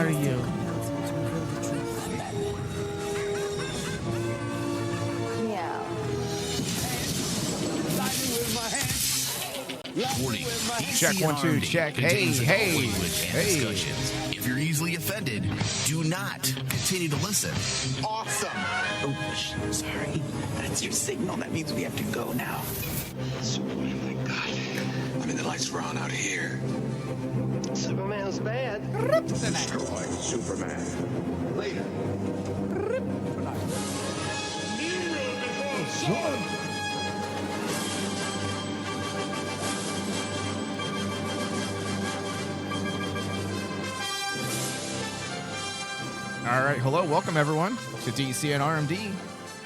are you? Warning. Check, DC 1, 2, RMD check. contains Hey, adult language and hey. discussions. If you're easily offended, do not continue to listen. Awesome. Oh, sorry. That's your signal. That means we have to go now. Superman, thank God. I mean, the lights were on out here. Superman's bad. Destroy Superman. Later. All right, hello, welcome everyone to DC and RMD.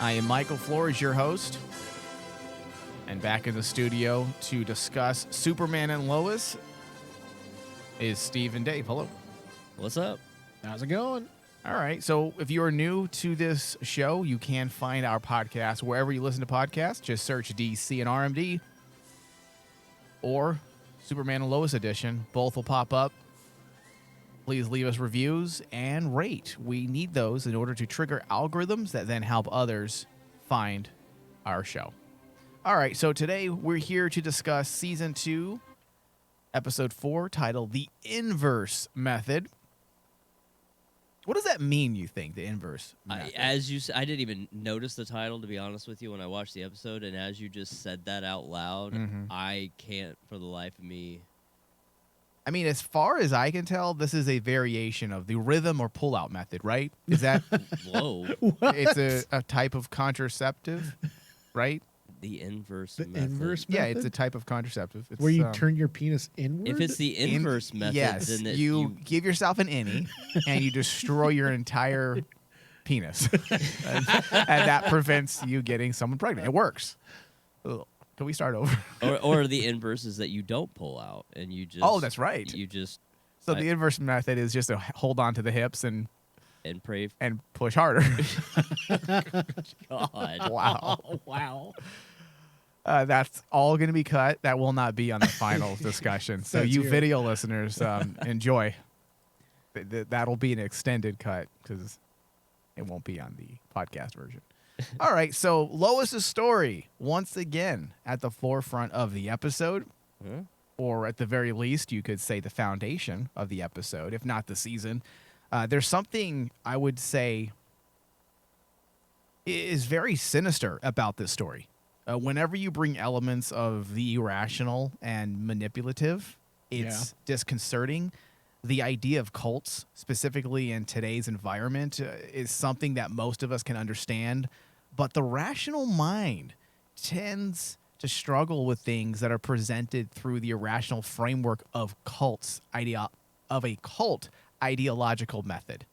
I am Michael Flores, your host, and back in the studio to discuss Superman and Lois is Steve and Dave. Hello. What's up? How's it going? All right, so if you are new to this show, you can find our podcast wherever you listen to podcasts. Just search DC and RMD or Superman and Lois edition. Both will pop up. Please leave us reviews and rate. We need those in order to trigger algorithms that then help others find our show. All right, so today we're here to discuss Season 2, Episode 4, titled The Inverse Method. What does that mean, you think, the inverse method? As you said, I didn't even notice the title, to be honest with you, when I watched the episode, and as you just said that out loud, I can't, for the life of me... I mean, as far as I can tell, this is a variation of the rhythm or pull-out method, right? Is that... Whoa. It's a type of contraceptive, right? The inverse The method. inverse Yeah, method? it's a type of contraceptive. It's, Where you turn your penis inward? If it's the inverse method, yes, then you give yourself an innie and you destroy your entire penis. and that prevents you getting someone pregnant. It works. Ugh. Can we start over? or the inverse is that you don't pull out, and you just... Oh, that's right. You just... So the inverse method is just to hold on to the hips and pray... and push harder. God. Wow. Oh, wow. That's all going to be cut. That will not be on the final discussion. So That's you here. video listeners, enjoy. That'll be an extended cut because it won't be on the podcast version. All right. So Lois's story, once again, at the forefront of the episode, or at the very least, you could say the foundation of the episode, if not the season. There's something I would say is very sinister about this story. Whenever you bring elements of the irrational and manipulative, it's disconcerting. The idea of cults, specifically in today's environment, is something that most of us can understand. But the rational mind tends to struggle with things that are presented through the irrational framework of cults, of a cult ideological method,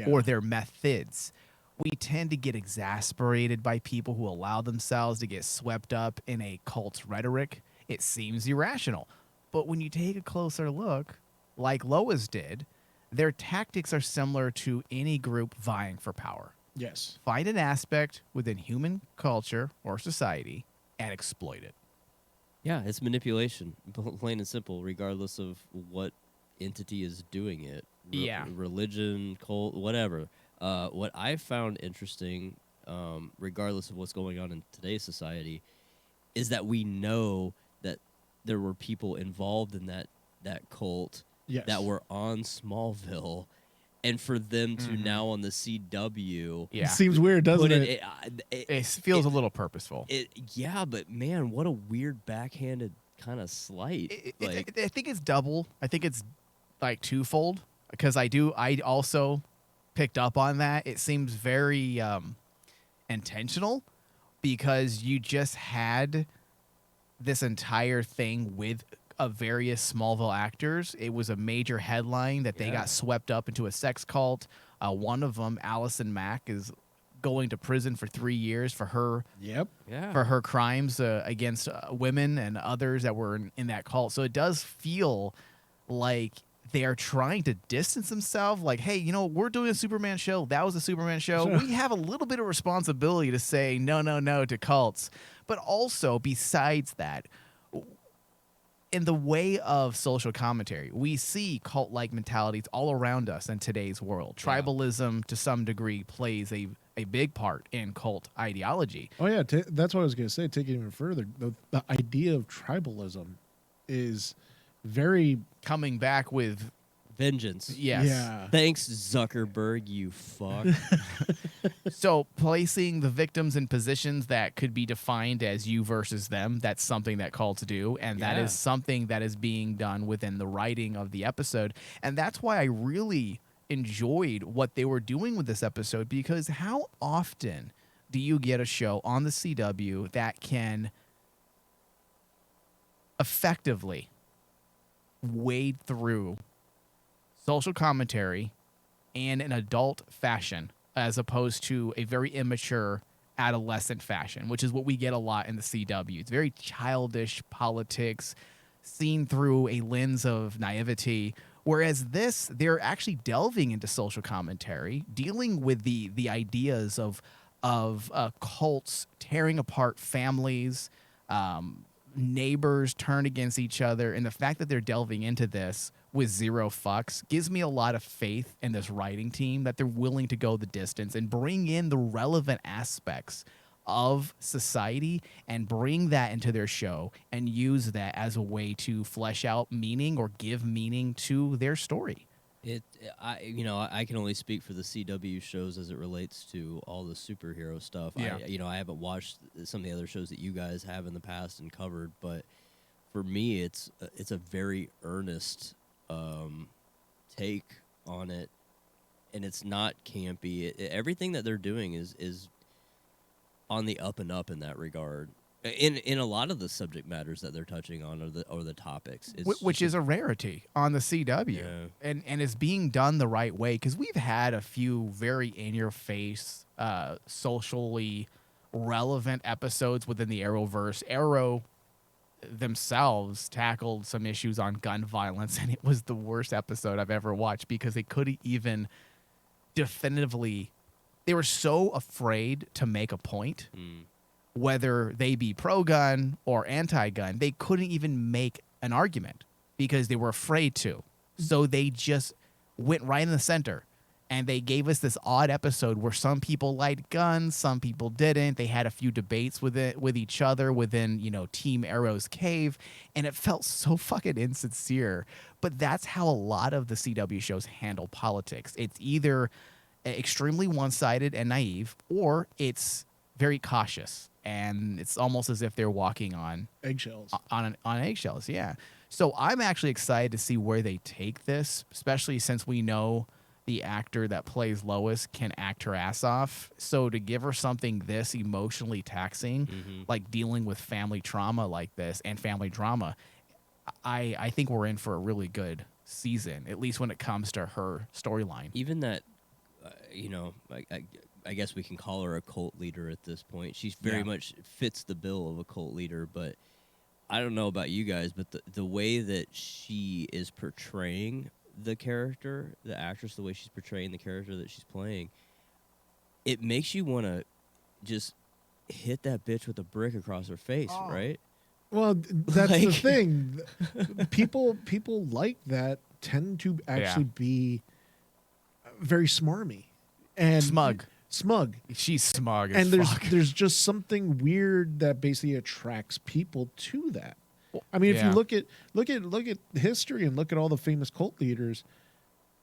or their methods. We tend to get exasperated by people who allow themselves to get swept up in a cult's rhetoric. It seems irrational. But when you take a closer look, like Lois did, their tactics are similar to any group vying for power. Yes. Find an aspect within human culture or society and exploit it. Yeah, it's manipulation, plain and simple, regardless of what entity is doing it. Religion, cult, whatever. What I found interesting, regardless of what's going on in today's society, is that we know that there were people involved in that cult that were on Smallville, and for them to now on the CW, It seems weird, doesn't it? It feels a little purposeful. Yeah, but man, what a weird backhanded kind of slight. I think it's double. I think it's like twofold because I also picked up on that. It seems very intentional because you just had this entire thing with various Smallville actors. It was a major headline that they got swept up into a sex cult. One of them, Allison Mack, is going to prison for 3 years for her for her crimes against women and others that were in that cult. So it does feel like they are trying to distance themselves. Like, hey, we're doing a Superman show. That was a Superman show. We have a little bit of responsibility to say no to cults. But also, besides that, in the way of social commentary, we see cult-like mentalities all around us in today's world. Tribalism, to some degree, plays a big part in cult ideology. Oh yeah, that's what I was going to say. Take it even further. The idea of tribalism is very Coming back with vengeance. yes. Yeah. Thanks, Zuckerberg, you fuck. So placing the victims in positions that could be defined as you versus them, that's something that cults do. And that is something that is being done within the writing of the episode. And that's why I really enjoyed what they were doing with this episode, because how often do you get a show on the CW that can effectively wade through social commentary in an adult fashion as opposed to a very immature adolescent fashion, which is what we get a lot in the CW. It's very childish politics seen through a lens of naivety, whereas this, they're actually delving into social commentary, dealing with the ideas of cults tearing apart families, neighbors turn against each other, and the fact that they're delving into this with zero fucks gives me a lot of faith in this writing team, that they're willing to go the distance and bring in the relevant aspects of society and bring that into their show and use that as a way to flesh out meaning or give meaning to their story. I can only speak for the CW shows as it relates to all the superhero stuff. Yeah. I haven't watched some of the other shows that you guys have in the past and covered, but for me, it's a very earnest take on it, and it's not campy. Everything that they're doing is on the up and up in that regard. In a lot of the subject matters that they're touching on or the topics, which is a rarity on the CW, yeah. and is being done the right way, because we've had a few very in-your-face, socially relevant episodes within the Arrowverse. Arrow themselves tackled some issues on gun violence, and it was the worst episode I've ever watched, because they couldn't even definitively, they were so afraid to make a point. Whether they be pro-gun or anti-gun, they couldn't even make an argument because they were afraid to. So they just went right in the center, and they gave us this odd episode where some people liked guns, some people didn't. They had a few debates with each other within, Team Arrow's cave, and it felt so fucking insincere. But that's how a lot of the CW shows handle politics. It's either extremely one-sided and naive, or it's very cautious. And it's almost as if they're walking on eggshells. On eggshells, yeah. So I'm actually excited to see where they take this, especially since we know the actor that plays Lois can act her ass off. So to give her something this emotionally taxing, like dealing with family trauma like this and family drama, I think we're in for a really good season, at least when it comes to her storyline. Even that, I guess we can call her a cult leader at this point. She very much fits the bill of a cult leader, but I don't know about you guys, but the way that she is portraying the character, the actress, the way she's portraying the character that she's playing, it makes you want to just hit that bitch with a brick across her face, right? Well, that's the thing. People like that tend to actually be very smarmy and smug. She's smug as fuck. There's just something weird that basically attracts people to that. I mean, if you look at history and look at all the famous cult leaders,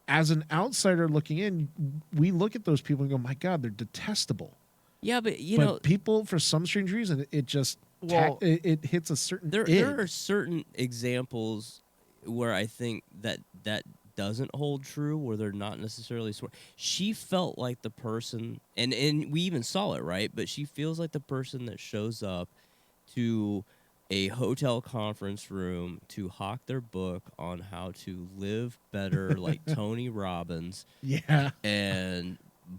as an outsider looking in, we look at those people and go, "My God, they're detestable." Yeah, but people, for some strange reason, it just it hits a certain. There are certain examples where I think that doesn't hold true, where they're not necessarily she felt like the person, and we even saw it, right? But she feels like the person that shows up to a hotel conference room to hawk their book on how to live better, like Tony Robbins. Yeah.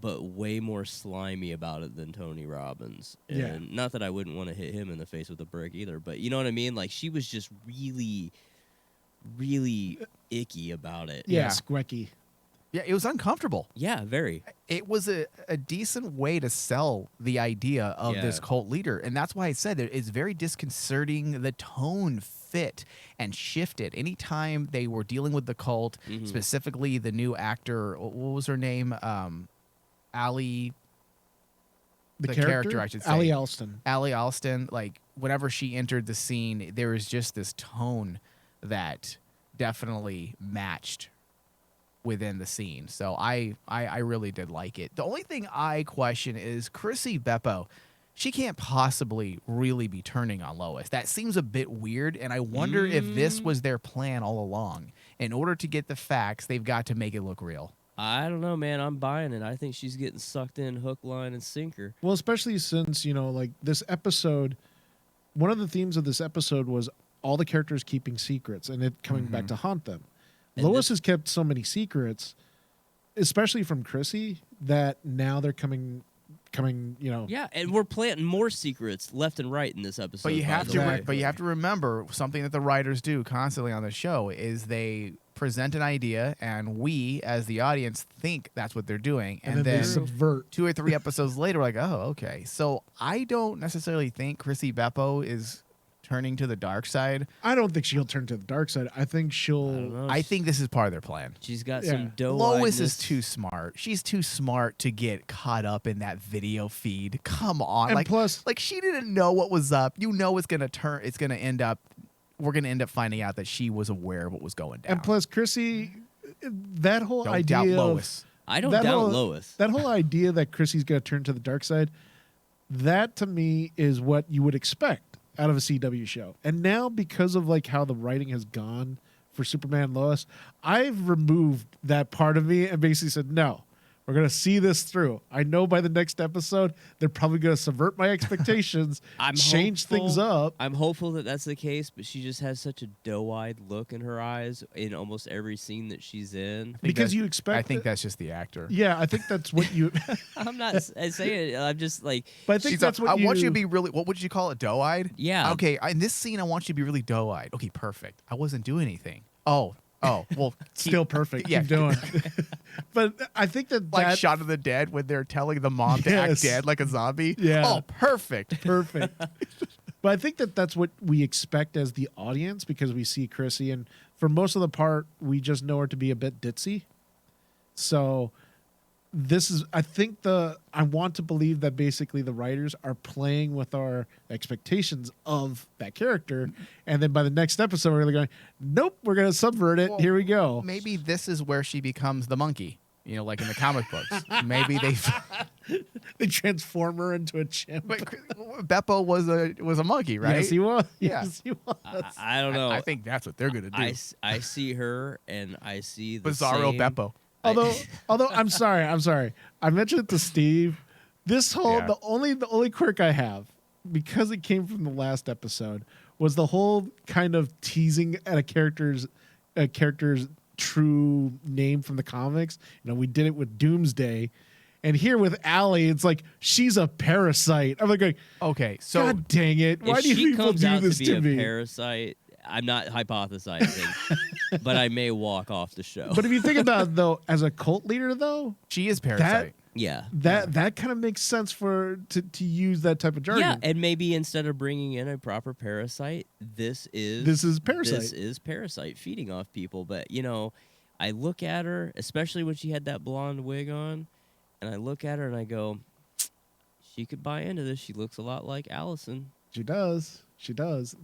But way more slimy about it than Tony Robbins. And not that I wouldn't want to hit him in the face with a brick either, but you know what I mean? Like, she was just really, really icky about it. Yeah, squecky. Yeah, it was uncomfortable. Yeah, very. It was a decent way to sell the idea of this cult leader. And that's why I said that it's very disconcerting. The tone fit and shifted. Anytime they were dealing with the cult, specifically the new actor, what was her name? Allie. The character, I should say. Allie Alston. Allie Alston, like, whenever she entered the scene, there was just this tone that definitely matched within the scene. So I really did like it. The only thing I question is Chrissy Beppo. She can't possibly really be turning on Lois. That seems a bit weird, and I wonder if this was their plan all along. In order to get the facts, they've got to make it look real. I don't know, man. I'm buying it. I think she's getting sucked in hook, line, and sinker. Well, especially since, like this episode, one of the themes of this episode was all the characters keeping secrets and it coming back to haunt them. And Lois has kept so many secrets, especially from Chrissy, that now they're coming. Yeah, and we're planting more secrets left and right in this episode. But you have to remember something that the writers do constantly on the show is they present an idea, and we, as the audience, think that's what they're doing, and then they subvert. 2 or 3 episodes later, we're like, oh, okay. So I don't necessarily think Chrissy Beppo is turning to the dark side. I don't think she'll turn to the dark side. I think she'll. I think this is part of their plan. She's got some dough. Lois is too smart. She's too smart to get caught up in that video feed. Come on, and plus, she didn't know what was up. It's gonna turn. It's gonna end up. We're gonna end up finding out that she was aware of what was going down. And plus, Chrissy, that whole don't idea doubt of Lois. I don't doubt Lois. That whole idea that Chrissy's gonna turn to the dark side, that to me is what you would expect out of a CW show. And now, because of how the writing has gone for Superman Lois, I've removed that part of me and basically said, no, we're going to see this through. I know by the next episode, they're probably going to subvert my expectations, change things up. I'm hopeful that that's the case, but she just has such a doe-eyed look in her eyes in almost every scene that she's in. Because you expect... I think that's just the actor. Yeah, I think that's what you... I'm not saying it. I'm just like... But I think that's what I want you to be really... What would you call it? Doe-eyed? Yeah. Okay, in this scene, I want you to be really doe-eyed. Okay, perfect. I wasn't doing anything. Oh, well... Still perfect. Yeah. Keep doing. But I think that Shaun of the Dead when they're telling the mom to act dead like a zombie. Yeah. Oh, perfect. Perfect. But I think that that's what we expect as the audience because we see Chrissy, and for most of the part, we just know her to be a bit ditzy. So this is, I want to believe that basically the writers are playing with our expectations of that character. And then by the next episode, we're going, nope, we're going to subvert it. Well, here we go. Maybe this is where she becomes the monkey, like in the comic books. Maybe they transform her into a chimp. But Beppo was a monkey, right? Yes, he was. Yeah. Yes, he was. I don't know. I think that's what they're going to do. I see her, and I see the Bizarro same... Beppo. Although I'm sorry. I mentioned it to Steve. This whole the only quirk I have, because it came from the last episode, was the whole kind of teasing at a character's true name from the comics. We did it with Doomsday, and here with Allie, it's like she's a parasite. I'm like, okay, so God dang it! Why do you people do this to me? Parasite. I'm not hypothesizing, but I may walk off the show. But if you think about it, though, as a cult leader, though, she is parasite. That kind of makes sense to use that type of jargon. Yeah, and maybe instead of bringing in a proper parasite, this is parasite. This is parasite feeding off people. But I look at her, especially when she had that blonde wig on, and I look at her and I go, she could buy into this. She looks a lot like Allison. She does.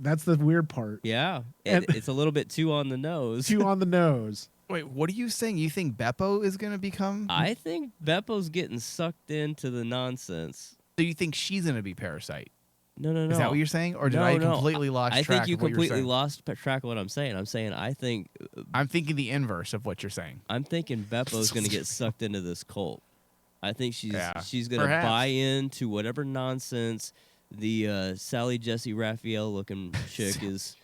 That's the weird part. Yeah. And it's a little bit too on the nose. Too on the nose. Wait, what are you saying? You think Beppo is going to become... I think Beppo's getting sucked into the nonsense. So you think she's going to be Parasite? No. Is that what you're saying? Or did I completely lost track of what you're saying? I think you completely lost track of what I'm saying. I'm saying I'm thinking the inverse of what you're saying. I'm thinking Beppo's going to get sucked into this cult. I think she's going to buy into whatever nonsense the Sally Jesse Raphael looking chick is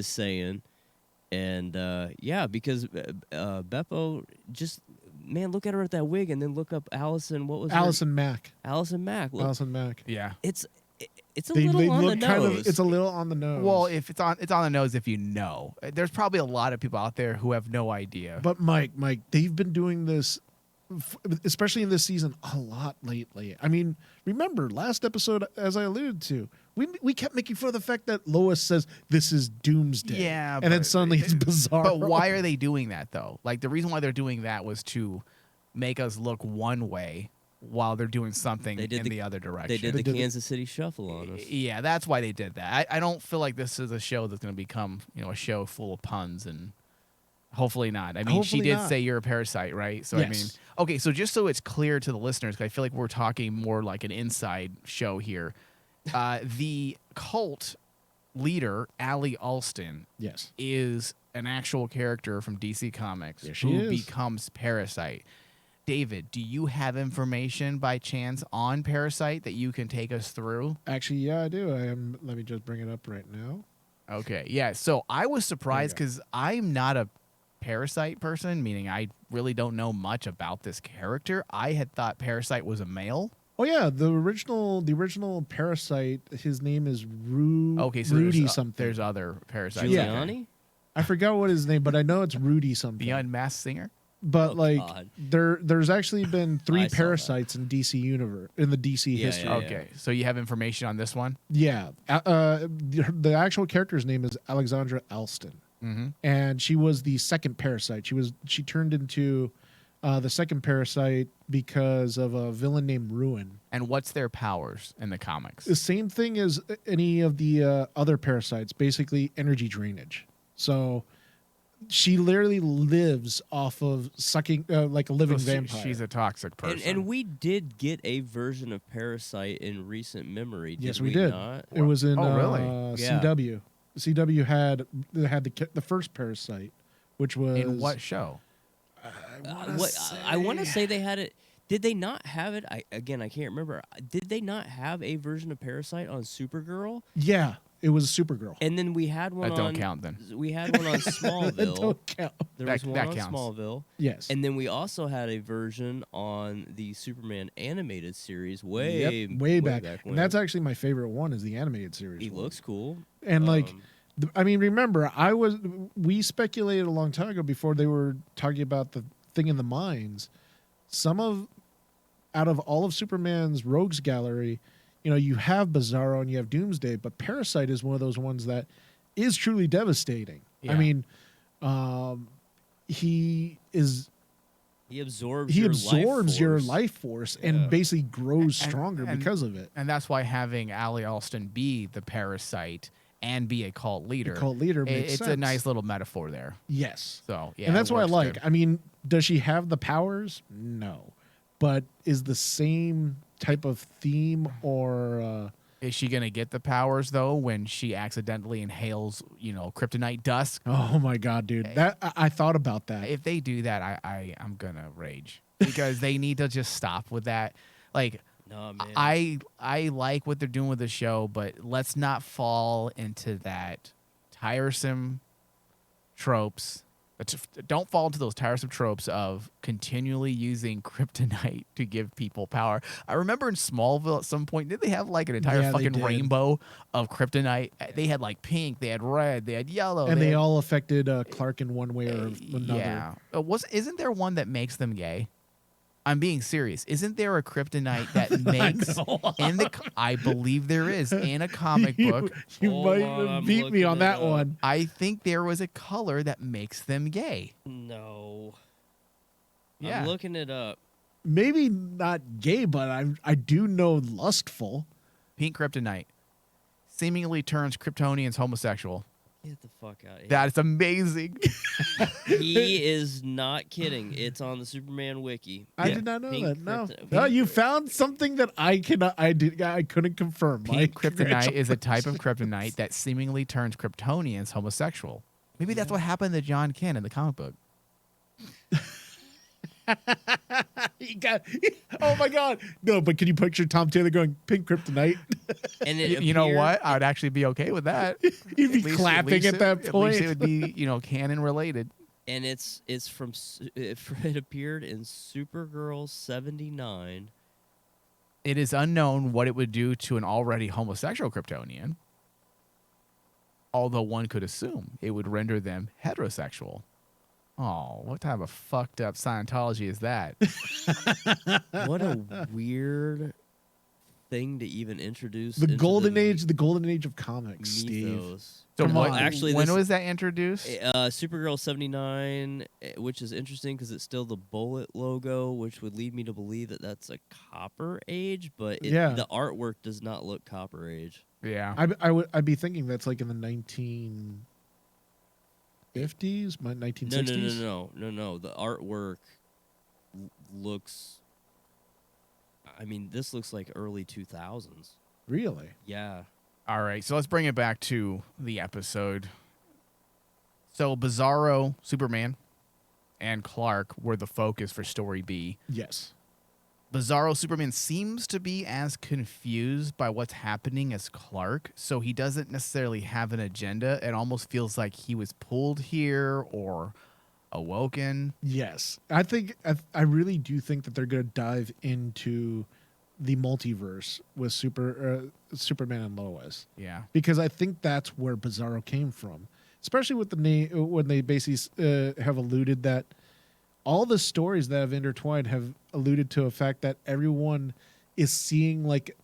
saying. And because Beppo just look at her at that wig and then look up Allison. What was Allison Mack? Allison Mack. Look, Allison Mack. Yeah, it's a little on the nose. It's a little on the nose. Well, if it's on the nose, if you know, there's probably a lot of people out there who have no idea. But Mike, they've been doing this, especially in this season, a lot lately. I mean, remember last episode, as I alluded to, We kept making fun of the fact that Lois says this is Doomsday. Yeah, and then suddenly it's bizarre. But why are they doing that though? Like the reason why they're doing that was to make us look one way while they're doing something in the other direction. They did the Kansas City Shuffle on us. Yeah, that's why they did that. I don't feel like this is a show that's going to become, a show full of puns, and hopefully not. I mean, Hopefully she did not. say you're a parasite, right? So Yes. I mean, okay, so just so it's clear to the listeners, 'cause I feel like we're talking more like an inside show here. The cult leader, Allie Alston, Yes. is an actual character from DC Comics Yes, she who is. becomes Parasite. David, do you have information by chance on Parasite that you can take us through? Actually, yeah, I do. Let me just bring it up right now. Okay, yeah. So I was surprised There you because I'm not a Parasite person, meaning I really don't know much about this character. I had thought Parasite was a male. Oh yeah, the original Parasite. His name is Okay, so Rudy there's, something. there's other Parasites. Yeah. Giuliani? I forgot what his name, but I know it's Rudy something. The Unmasked Singer. But Oh, like God. there's actually been I 3 saw that. Parasites in DC universe in the DC Yeah, history. yeah. Okay, so you have information on this one? Yeah. The actual character's name is Alexandra Alston. Mm-hmm. And she was the second Parasite. She turned into the second Parasite because of a villain named Ruin. And what's their powers in the comics? The same thing as any of the other Parasites, basically energy drainage. So she literally lives off of sucking like a living vampire. She's a toxic person. And we did get a version of Parasite in recent memory. Yes, did we did. Not? It was in Oh, really? Yeah. CW. CW had the first Parasite, which was in what show? I want to say they had it. Did they not have it? I can't remember. Did they not have a version of Parasite on Supergirl? Yeah, it was Supergirl. And then we had one That on. don't count then. We had one on That Smallville. don't count. There That- was one that on counts. Smallville. Yes. And then we also had a version on the Superman animated series way way back. when. And that's actually my favorite one is the animated series. he one. looks cool. And like Um, I mean, remember, we speculated a long time ago before they were talking about the thing in the mines. Out of all of Superman's rogues gallery, you have Bizarro and you have Doomsday, but Parasite is one of those ones that is truly devastating. Yeah. I mean, he absorbs your life force Yeah. and basically grows stronger and- because of it. And that's why having Allie Alston be the Parasite and be a cult leader. Cult leader makes it's a sense. nice little metaphor there. Yes. So yeah, And that's it what I works like. good. I mean, does she have the powers? No. But is the same type of theme or Is she gonna get the powers though when she accidentally inhales, kryptonite dust? oh my god, dude. That I thought about that. If they do that, I'm gonna rage because they need to just stop with that. Like, No, man. I like what they're doing with the show, but let's not fall into that tiresome tropes. Don't fall into those tiresome tropes of continually using kryptonite to give people power. I remember in Smallville at some point, did they have like an entire Yeah, they fucking did. rainbow of kryptonite? They had like pink, they had red, they had yellow, and they had- all affected Clark in one way or another. Yeah. Isn't there one that makes them gay? I'm being serious. Isn't there a kryptonite that makes I believe there is in a comic book. You Hold might on, I'm beat me looking on it that up. one. I think there was a color that makes them gay. No. Yeah. I'm looking it up. Maybe not gay, but I do know lustful. Pink kryptonite seemingly turns Kryptonians homosexual. Get the fuck out of here. That's amazing. He is not kidding. It's on the Superman wiki. I did not know Pink that. No. kryptonite. No, you found something that I couldn't confirm. Pink Mike. kryptonite is a type of kryptonite that seemingly turns Kryptonians homosexual. Maybe that's what happened to John Kent in the comic book. Oh my god. No, but can you picture Tom Taylor going pink kryptonite? And it You know appeared- what? I would actually be okay with that. You'd be clapping at that At point. least it would be, canon related. And it's from it appeared in Supergirl 79. It is unknown what it would do to an already homosexual Kryptonian, although one could assume it would render them heterosexual. Oh, what type of fucked up Scientology is that? What a weird thing to even introduce the into golden age of comics, Steve. mythos. So Come on. Actually, when this- was that introduced? Supergirl 79, which is interesting because it's still the bullet logo, which would lead me to believe that that's a Copper Age, but the artwork does not look Copper Age. Yeah. I'd be thinking that's like in the 1950s, 1960s. No. The artwork looks. I mean, this looks like early 2000s. Really? Yeah. All right, so let's bring it back to the episode. So Bizarro, Superman, and Clark were the focus for Story B. Yes. Bizarro Superman seems to be as confused by what's happening as Clark, so he doesn't necessarily have an agenda. It almost feels like he was pulled here or awoken. Yes. I really do think that they're going to dive into the multiverse with Superman and Lois. Yeah. Because I think that's where Bizarro came from. Especially with the name, when they basically have alluded that all the stories that have intertwined have alluded to a fact that everyone is seeing like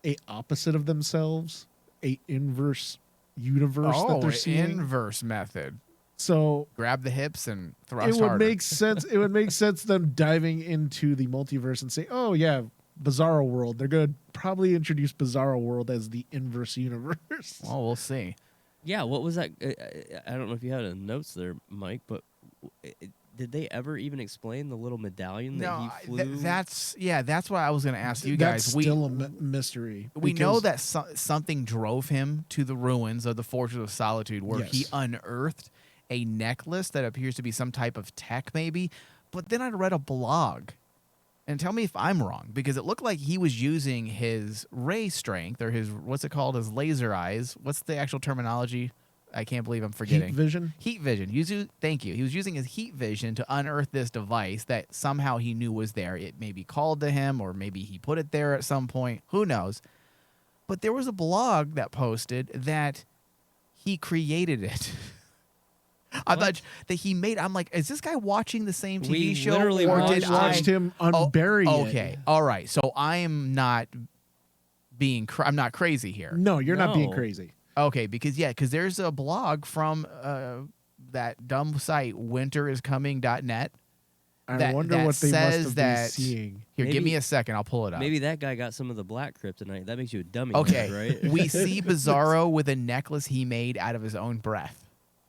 a opposite of themselves, a inverse universe that they're seeing. Inverse method. So Grab the hips and thrust it would harder. make sense. It would make sense them diving into the multiverse and say, "Oh yeah, Bizarro World." They're going to probably introduce Bizarro World as the inverse universe. Well, we'll see. Yeah, what was that? I don't know if you had notes there, Mike, but did they ever even explain the little medallion that he flew? That's what I was going to ask you guys. That's still a mystery. We know that something drove him to the ruins of the Fortress of Solitude, where he unearthed a necklace that appears to be some type of tech, maybe. But then I read a blog, and tell me if I'm wrong, because it looked like he was using his ray strength, or his, what's it called, his laser eyes. What's the actual terminology? I can't believe I'm forgetting. Heat vision? Heat vision. Thank you. He was using his heat vision to unearth this device that somehow he knew was there. It maybe called to him, or maybe he put it there at some point. Who knows? But there was a blog that posted that he created it. I thought that he made. I'm like, is this guy watching the same TV We show? literally or watched did I watched him unbury it. Okay, all right. So I am not being. I'm not crazy here. No, you're not being No. crazy. Okay, because there's a blog from that dumb site winteriscoming.net. I wonder that what they must says have that- been seeing. Here, give Maybe- me a second. I'll pull it up. Maybe that guy got some of the black kryptonite. That makes you a dummy, Okay, right? we see Bizarro with a necklace he made out of his own breath.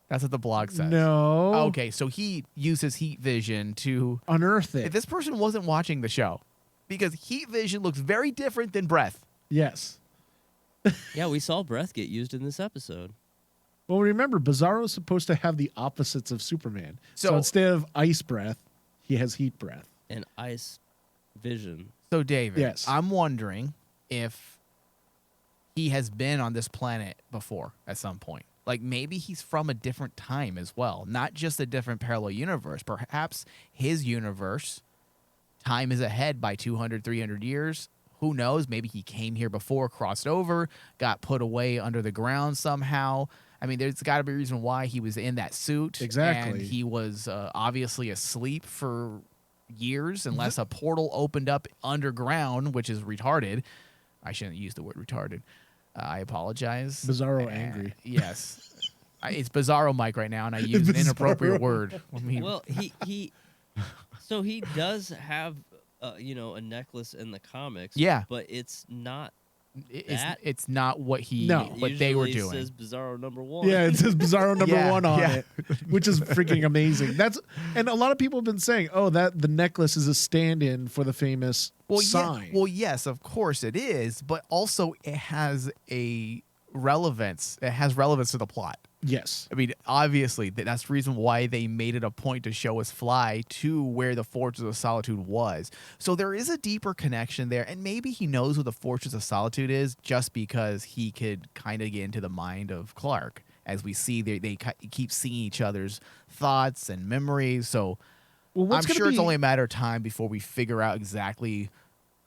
That's what the blog says. No. Okay, so he uses heat vision to. Unearth it. If this person wasn't watching the show, because heat vision looks very different than breath. Yes. Yeah, we saw breath get used in this episode. Well, remember, Bizarro's supposed to have the opposites of Superman. So So- instead of ice breath, he has heat breath. And ice vision. So, David, Yes. I'm wondering if he has been on this planet before at some point. Like, maybe he's from a different time as well, not just a different parallel universe. Perhaps his universe, time is ahead by 200, 300 years. Who knows? Maybe he came here before, crossed over, got put away under the ground somehow. I mean, there's got to be a reason why he was in that suit. Exactly. And he was obviously asleep for years, unless a portal opened up underground, which is retarded. I shouldn't use the word retarded. I apologize. Bizarro angry. Yes. It's Bizarro Mike right now, and I used an inappropriate word. I mean, Well, so he does have, a necklace in the comics. Yeah. But it's not. it's not what they were Usually doing. It says Bizarro #1. Yeah, it says Bizarro number Yeah, 1 on yeah. it, which is freaking amazing. And a lot of people have been saying, "Oh, that the necklace is a stand-in for the famous sign." Well, yes, of course it is, but also it has a relevance. It has relevance to the plot. Yes. I mean, obviously, that's the reason why they made it a point to show us fly to where the Fortress of Solitude was. So there is a deeper connection there, and maybe he knows what the Fortress of Solitude is just because he could kind of get into the mind of Clark. As we see, they keep seeing each other's thoughts and memories. So Well, I'm sure it's only a matter of time before we figure out exactly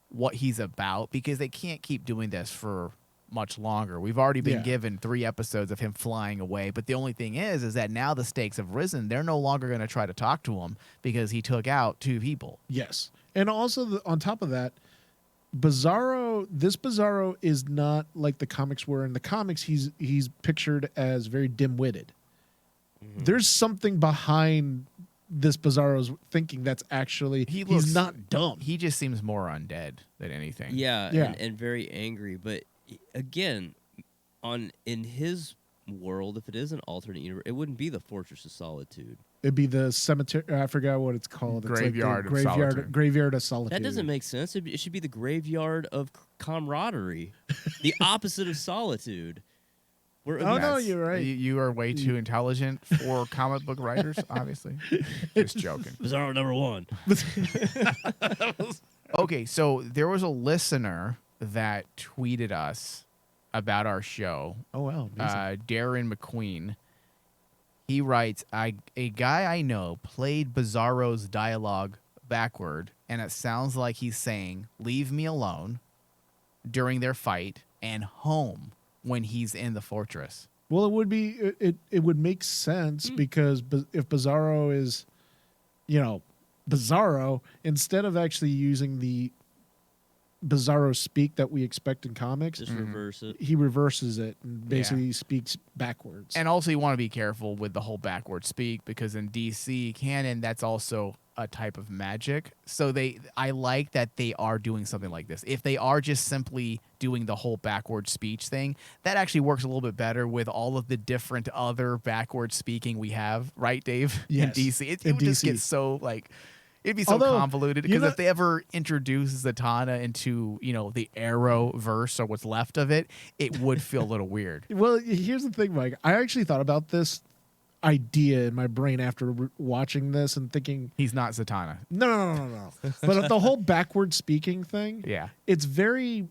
what he's about, because they can't keep doing this for much longer. We've already been given 3 episodes of him flying away, but the only thing is that now the stakes have risen. They're no longer going to try to talk to him because he took out 2 people. Yes. And also, on top of that, This Bizarro is not like the comics were. In the comics, he's pictured as very dim-witted. Mm-hmm. There's something behind this Bizarro's thinking that's actually he's not dumb. He just seems more undead than anything. Yeah. And very angry. But again, in his world, if it is an alternate universe, it wouldn't be the Fortress of Solitude. It'd be the cemetery. I forgot what it's called. Graveyard of Solitude. Graveyard of Solitude. That doesn't make sense. It should be the graveyard of camaraderie, the opposite of solitude. No, you're right. You are way too intelligent for comic book writers, obviously. Just joking. Bizarro number 1. Okay, so there was a listener that tweeted us about our show. Oh, wow. Darren McQueen. He writes, a guy I know played Bizarro's dialogue backward, and it sounds like he's saying, leave me alone during their fight and home when he's in the fortress. Well, it would be it would make sense because if Bizarro is, Bizarro, instead of actually using the Bizarro speak that we expect in comics, just reverse it. He reverses it and basically speaks backwards. And also, you want to be careful with the whole backward speak because in DC canon, that's also a type of magic. So I like that they are doing something like this. If they are just simply doing the whole backward speech thing, that actually works a little bit better with all of the different other backward speaking we have, right, Dave? Yes. In DC, it would just get so it'd be so convoluted because if they ever introduce Zatanna into, the Arrowverse or what's left of it, it would feel a little weird. Well, here's the thing, Mike. I actually thought about this idea in my brain after watching this and thinking he's not Zatanna. No. But the whole backward speaking thing, it's very.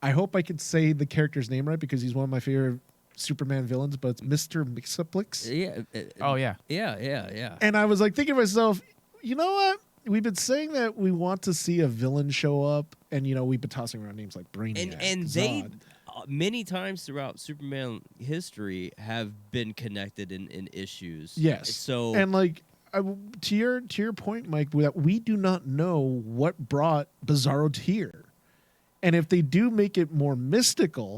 I hope I can say the character's name right because he's one of my favorite Superman villains, but it's Mr. Mixaplix. Yeah. Yeah. And I was thinking to myself, you know what? We've been saying that we want to see a villain show up, and we've been tossing around names like Brainiac, and Zod. They many times throughout Superman history have been connected in issues. Yes. So and to your point, Mike, that we do not know what brought Bizarro here, and if they do make it more mystical,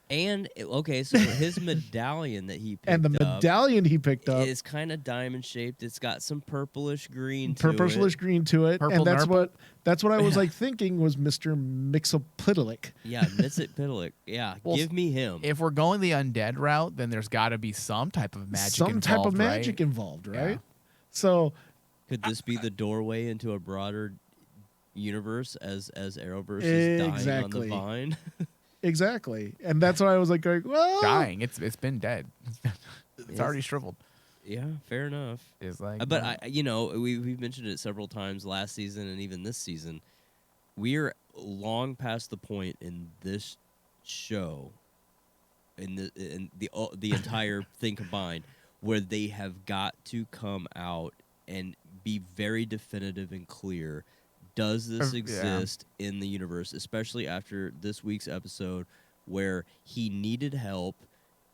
And so his medallion that he picked medallion he picked up is kind of diamond shaped. It's got some purplish green to it, Purple and that's nurple. what I was thinking was Mr. Mixoplitlick. Yeah, Mixoplitlick. Yeah, Well, give me him. If we're going the undead route, then there's got to be some type of magic involved, right? Yeah. So could this be the doorway into a broader universe as Arrowverse is dying on the vine? Exactly, and that's why I was going, well, dying. It's been dead. It's already shriveled. Yeah, fair enough. It's like, but we've mentioned it several times last season and even this season. We're long past the point in this show, in the entire thing combined, where they have got to come out and be very definitive and clear. Does this exist in the universe, especially after this week's episode where he needed help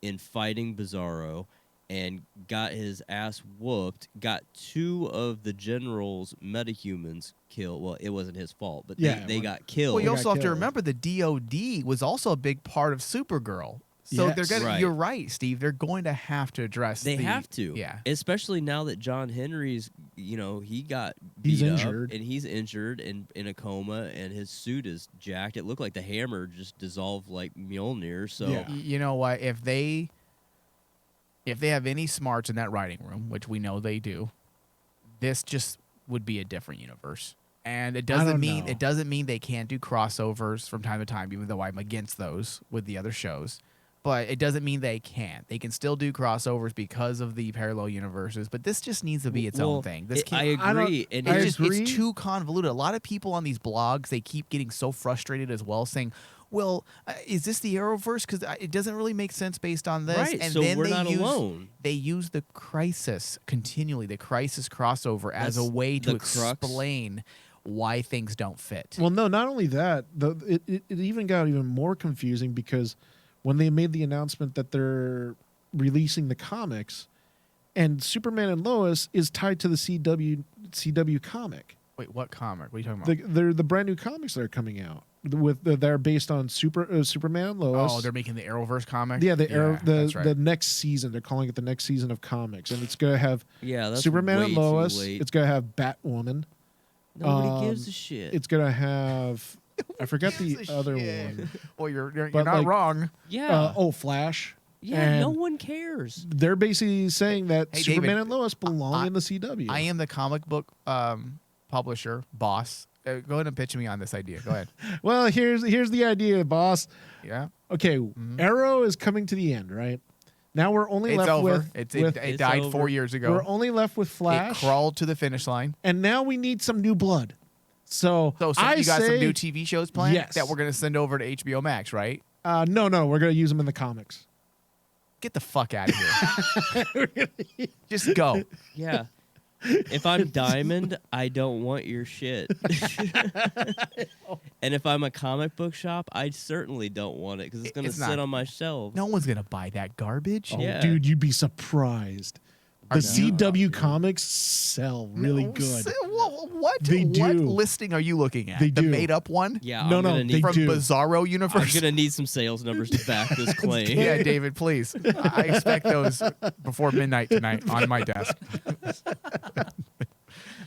in fighting Bizarro and got his ass whooped, got 2 of the general's metahumans killed. Well, it wasn't his fault, but they got killed. Well, you also have to remember the DOD was also a big part of Supergirl. So they're gonna. You're right, Steve. They're going to have to address. They have to, especially now that John Henry's, he got beat up and he's injured and in a coma, and his suit is jacked. It looked like the hammer just dissolved like Mjolnir. So you know what? If they have any smarts in that writing room, which we know they do, this just would be a different universe. And it doesn't mean they can't do crossovers from time to time, even though I'm against those with the other shows. But it doesn't mean they can't. They can still do crossovers because of the parallel universes. But this just needs to be its own thing. I agree. It's too convoluted. A lot of people on these blogs, they keep getting so frustrated as well, saying, well, is this the Arrowverse? Because it doesn't really make sense based on this. Right, and so then we're not alone. They use the Crisis continually, the Crisis crossover, as a way to explain why things don't fit. Well, no, not only that. It even got even more confusing because when they made the announcement that they're releasing the comics, and Superman and Lois is tied to the CW comic. Wait, what comic? What are you talking about? They're the brand new comics that are coming out they're based on Superman Lois. Oh, they're making the Arrowverse comic. Yeah, that's right. the next season. They're calling it the next season of comics, and it's gonna have that's Superman way and too Lois. late. It's gonna have Batwoman. Nobody gives a shit. It's gonna have. I forgot the Gives a other shit. one. Well, you're But, not like, wrong. Yeah. Flash. yeah. and No one cares. They're basically saying that Hey, Superman David, and Lois belong in the CW. I am the comic book publisher boss. Go ahead and pitch me on this idea. Go ahead. Well, here's the idea, boss. Yeah. Okay, Arrow is coming to the end, right? Now we're only It's left over. with It died over. 4 years ago. we're only left with It Flash, crawled to the finish line. and now we need some new blood. So, So I you got say, some new TV shows planned Yes. that we're going to send over to HBO Max, right? no, we're gonna use them in the comics. Get the fuck out of here. Just go. Yeah. If I'm Diamond, I don't want your shit. And if I'm a comic book shop, I certainly don't want it because it's going to It's sit not- on my shelf. No one's going to buy that garbage. Oh, Yeah. dude, you'd be surprised. The Are CW comics sell really No, good. What? They What do. listing are you looking at? They the do. made up one? Yeah, No, I'm no, gonna they need, From do. Bizarro I'm Universe? gonna need some sales numbers to back this claim. Yeah, David, please. I expect those before midnight tonight on my desk.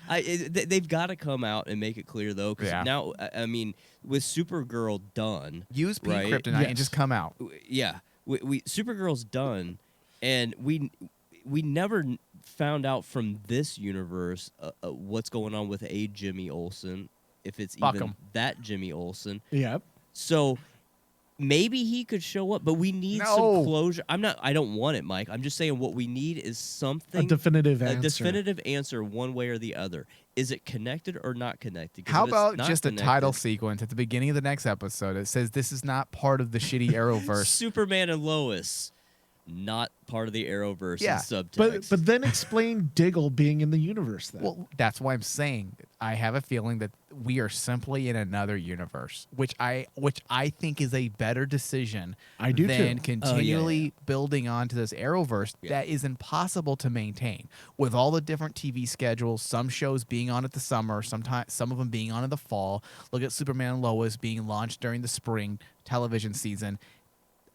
They've got to come out and make it clear though, because Yeah. now, I mean, with Supergirl done, Use Pink Right. Kryptonite and Yes. just come out. yeah, we Supergirl's done, and we never found out from this universe what's going on with a Jimmy Olsen, if it's Fuck even 'em. that Jimmy Olsen. Yep. So maybe he could show up, but we need No. some closure. I don't want it, Mike. I'm just saying what we need is something A definitive a answer. definitive answer one way or the other. Is it connected or not connected? 'Cause How if it's about not just a connected- title sequence at the beginning of the next episode that says this is not part of the shitty Arrowverse? Superman and Lois, not part of the Arrowverse Yeah, in subtext. But then explain Diggle being in the universe then. Well, that's why I'm saying I have a feeling that we are simply in another universe, which I think is a better decision I do than too. continually building onto this Arrowverse that is impossible to maintain with all the different TV schedules. Some shows being on at the summer, sometimes some of them being on in the fall. Look at Superman and Lois being launched during the spring television season.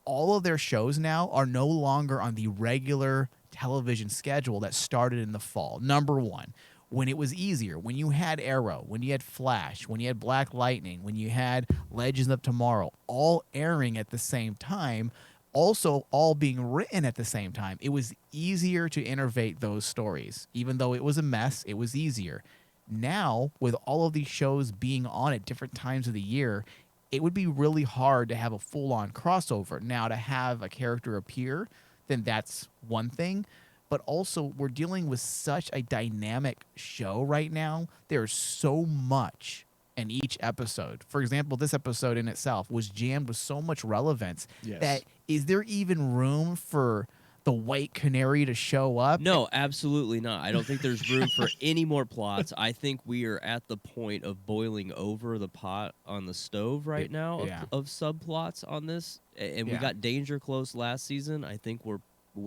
All of their shows now are no longer on the regular television schedule that started in the fall. Number one, when it was easier, when you had Arrow, when you had Flash, when you had Black Lightning, when you had Legends of Tomorrow, all airing at the same time, also all being written at the same time, it was easier to innovate those stories. Even though it was a mess, it was easier. Now, with all of these shows being on at different times of the year, it would be really hard to have a full-on crossover. Now, to have a character appear, then that's one thing. But also, we're dealing with such a dynamic show right now. There's so much in each episode. For example, this episode in itself was jammed with so much relevance that is there even room for the White Canary to show up? No, absolutely not. I don't think there's room for any more plots. I think we are at the point of boiling over the pot on the stove right now of subplots on this. And we got Danger Close last season. I think we're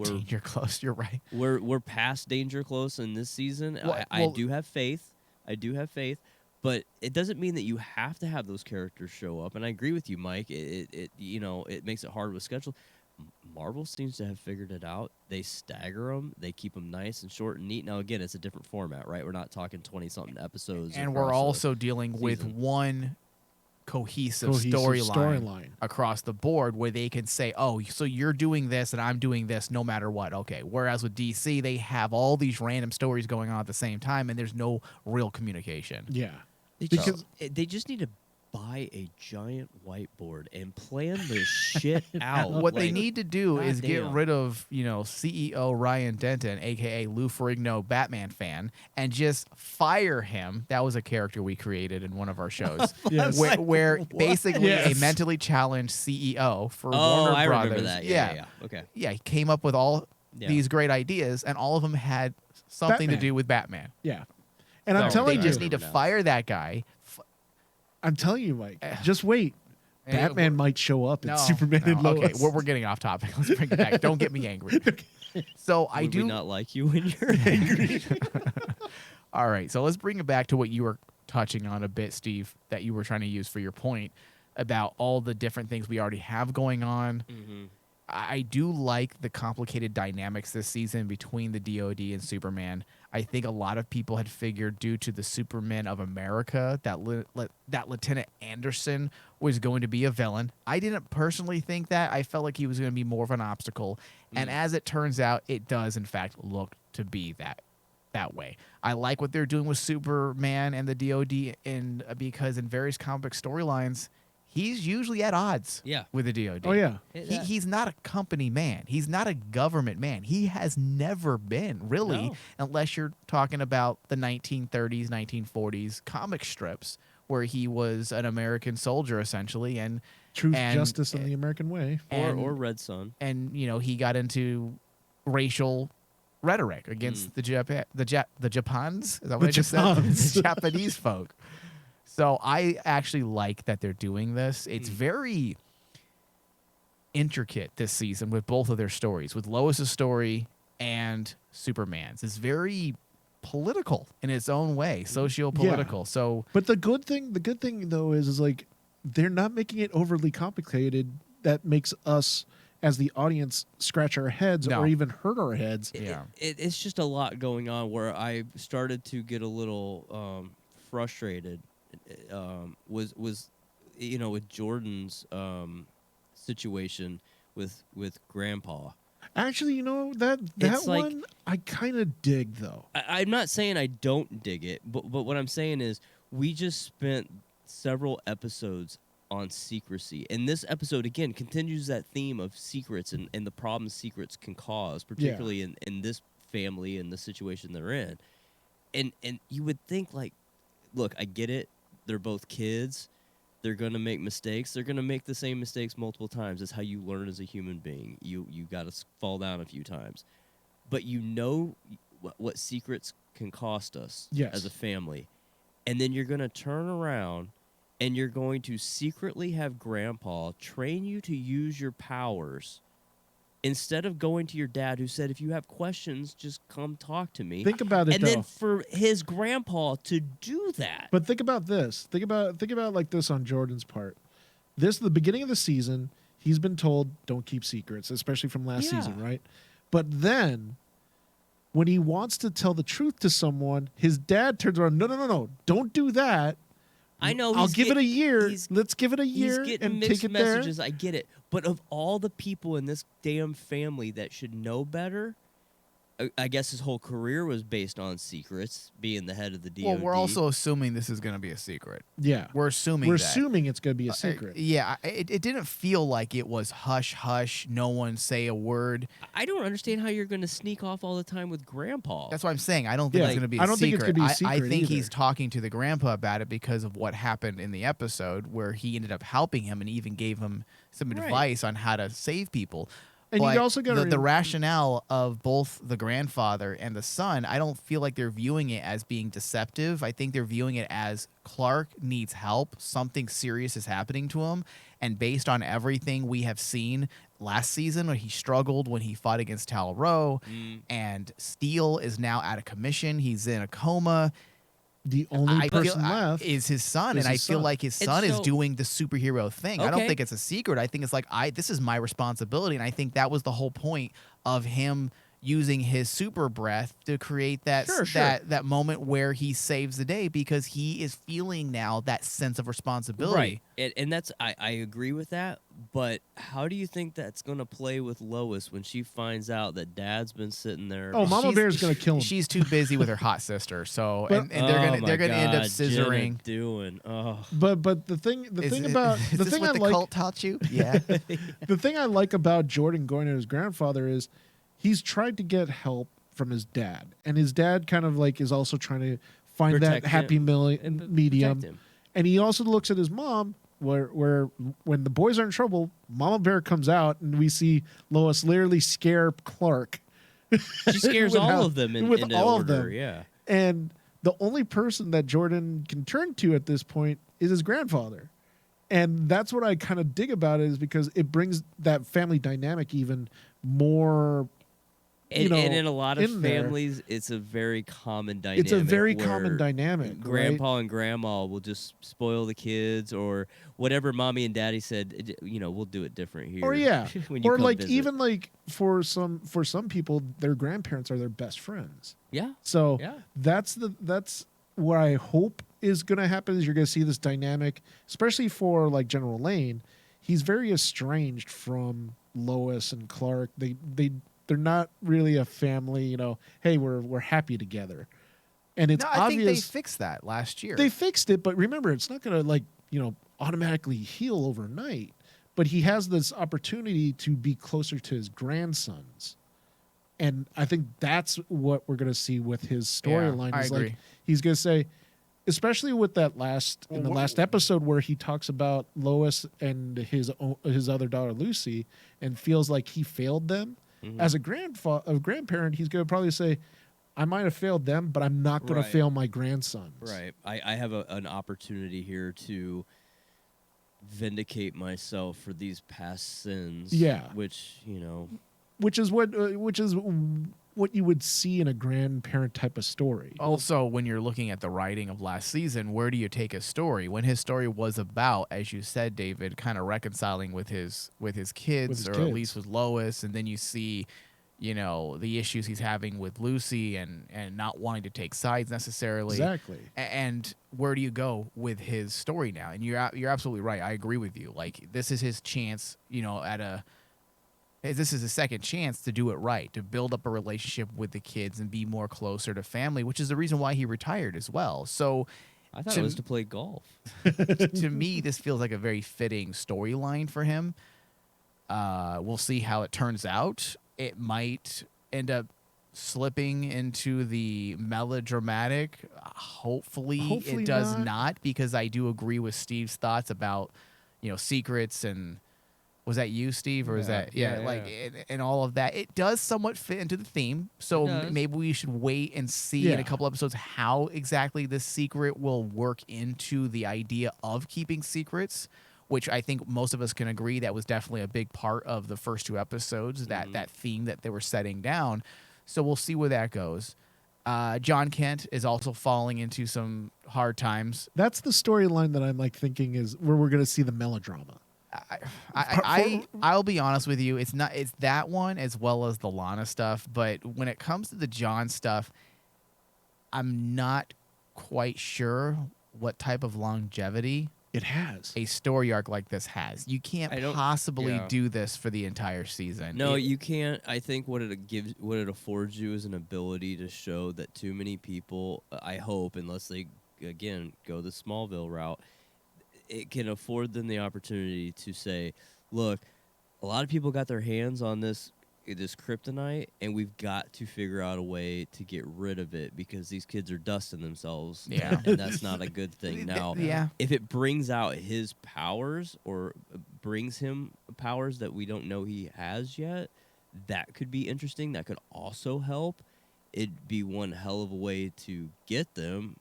Danger Close, you're right. We're past Danger Close in this season. I do have faith. But it doesn't mean that you have to have those characters show up. And I agree with you, Mike. It makes it hard with schedule. Marvel seems to have figured it out. They stagger them. They keep them nice and short and neat. Now, again, it's a different format, right? We're not talking 20-something episodes. And we're also dealing with one cohesive storyline across the board where they can say, oh, so you're doing this and I'm doing this no matter what. Okay. Whereas with DC, they have all these random stories going on at the same time and there's no real communication. Yeah. They just need to buy a giant whiteboard and plan this shit out. What they need to do is get damn. rid of, CEO Ryan Denton, aka Lou Ferrigno, Batman fan, and just fire him. That was a character we created in one of our shows, where basically a mentally challenged CEO for Warner I Brothers. remember that. Yeah. Okay. Yeah, he came up with all these great ideas, and all of them had something to do with Batman. Yeah. And I'm So telling they you, just need to fire that guy. I'm telling you, Mike, just wait. Batman might show up in Superman and Lois. Okay, we're getting off topic. Let's bring it back. Don't get me angry. So I Would do we not like you when you're angry. All right, so let's bring it back to what you were touching on a bit, Steve, that you were trying to use for your point about all the different things we already have going on. Mm-hmm. I do like the complicated dynamics this season between the DoD and Superman. I think a lot of people had figured, due to the Superman of America, that that Lieutenant Anderson was going to be a villain. I didn't personally think that. I felt like he was going to be more of an obstacle. And as it turns out, it does, in fact, look to be that way. I like what they're doing with Superman and the DoD, because in various comic book storylines, he's usually at odds with the DoD. Oh, yeah. He's not a company man. He's not a government man. He has never been, really, unless you're talking about the 1930s, 1940s comic strips where he was an American soldier, essentially. And Truth, justice, and the American way. Or Red Son. And, he got into racial rhetoric against the Japans? Is that what I just said? The Japanese folk. So I actually like that they're doing this. It's very intricate this season with both of their stories, with Lois's story and Superman's. It's very political in its own way, socio-political. Yeah. So, but the good thing though is like they're not making it overly complicated. That makes us, as the audience, scratch our heads or even hurt our heads. It's just a lot going on where I started to get a little frustrated. Was with Jordan's situation with Grandpa. Actually, that one I kind of dig, though. I'm not saying I don't dig it, but what I'm saying is we just spent several episodes on secrecy, and this episode again continues that theme of secrets and the problems secrets can cause, particularly in this family and the situation they're in. And you would think, like, look, I get it. They're both kids. They're going to make mistakes. They're going to make the same mistakes multiple times. That's how you learn as a human being. You got to fall down a few times. But what secrets can cost us as a family. And then you're going to turn around and you're going to secretly have Grandpa train you to use your powers instead of going to your dad, who said, if you have questions, just come talk to me. Think about it, and then for his grandpa to do that. But think about this. Think about like this on Jordan's part. This, the beginning of the season, he's been told, don't keep secrets, especially from last season, right? But then, when he wants to tell the truth to someone, his dad turns around, no, don't do that. I know. I'll give it a year. Let's give it a year he's getting and mixed take it messages. there. I get it. But of all the people in this damn family that should know better, I guess his whole career was based on secrets, being the head of the DoD. Well, we're also assuming this is going to be a secret. Yeah. We're assuming it's going to be a secret. It didn't feel like it was hush, hush, no one say a word. I don't understand how you're going to sneak off all the time with Grandpa. That's what I'm saying. I don't think it's going to be a secret. I don't think it's going to be a secret I think either. he's talking to the grandpa about it because of what happened in the episode where he ended up helping him and even gave him some advice on how to save people. And but you also got the rationale of both the grandfather and the son, I don't feel like they're viewing it as being deceptive. I think they're viewing it as Clark needs help. Something serious is happening to him. And based on everything we have seen last season, when he struggled when he fought against Tal-Rho, and Steel is now out of commission. He's in a coma. The only person left is his son, and I feel like his son is doing the superhero thing. I don't think it's a secret. I think it's like, this is my responsibility, and I think that was the whole point of him using his super breath to create that that moment where he saves the day, because he is feeling now that sense of responsibility. Right, and that's I agree with that. But how do you think that's going to play with Lois when she finds out that Dad's been sitting there? Oh, Mama Bear's going to kill him. She's too busy with her hot sister, so and they're gonna end up scissoring. But the thing about the thing I like, cult taught you, the thing I like about Jordan going to his grandfather is he's tried to get help from his dad, and his dad kind of like is also trying to find that happy medium, and he also looks at his mom. Where when the boys are in trouble, Mama Bear comes out and we see Lois literally scare Clark. She scares all of them with all of them. Yeah. And the only person that Jordan can turn to at this point is his grandfather. And that's what I kind of dig about it, is because it brings that family dynamic even more And in a lot of in there. families, it's a very common dynamic. It's a very where common dynamic. Grandpa and grandma will just spoil the kids, or whatever mommy and daddy said. We'll do it different here. Or yeah, when you or come like visit. even like for some people, their grandparents are their best friends. Yeah. So Yeah. that's what I hope is going to happen. Is you're going to see this dynamic, especially for like General Lane. He's very estranged from Lois and Clark. They're not really a family. Hey, we're happy together, and it's I obvious think they fixed that last year. they fixed it. But remember, it's not going to automatically heal overnight. But he has this opportunity to be closer to his grandsons. And I think that's what we're going to see with his storyline. I agree. Like he's going to say, especially with that last episode where he talks about Lois and his other daughter Lucy, and feels like he failed them. Mm-hmm. As a grandparent, he's going to probably say, "I might have failed them, but I'm not going to fail my grandsons." Right. I have an opportunity here to vindicate myself for these past sins. Yeah. Which Which is what you would see in a grandparent type of story. Also, when you're looking at the writing of last season, where do you take a story? When his story was about, as you said, David, kind of reconciling with his kids, at least with Lois, and then you see, the issues he's having with Lucy and not wanting to take sides necessarily. Exactly. And where do you go with his story now? And you're absolutely right. I agree with you. Like, this is his chance, this is a second chance to do it right, to build up a relationship with the kids and be more closer to family, which is the reason why he retired as well. So I thought it was to play golf. to me, this feels like a very fitting storyline for him. We'll see how it turns out. It might end up slipping into the melodramatic. Hopefully it does not, because I do agree with Steve's thoughts about, secrets and... Was that you, Steve, or is that and all of that? It does somewhat fit into the theme, so maybe we should wait and see in a couple episodes how exactly this secret will work into the idea of keeping secrets, which I think most of us can agree that was definitely a big part of the first two episodes, that theme that they were setting down. So we'll see where that goes. John Kent is also falling into some hard times. That's the storyline that I'm thinking is where we're going to see the melodrama. I'll be honest with you. It's that one as well as the Lana stuff. But when it comes to the John stuff, I'm not quite sure what type of longevity it has. A story arc like this has. You can't possibly do this for the entire season. No, you can't. I think what it affords you is an ability to show that too many people, I hope, unless they again go the Smallville route, it can afford them the opportunity to say, look, a lot of people got their hands on this kryptonite, and we've got to figure out a way to get rid of it because these kids are dusting themselves. Yeah. And that's not a good thing. Now, if it brings out his powers or brings him powers that we don't know he has yet, that could be interesting. That could also help. It'd be one hell of a way to get them.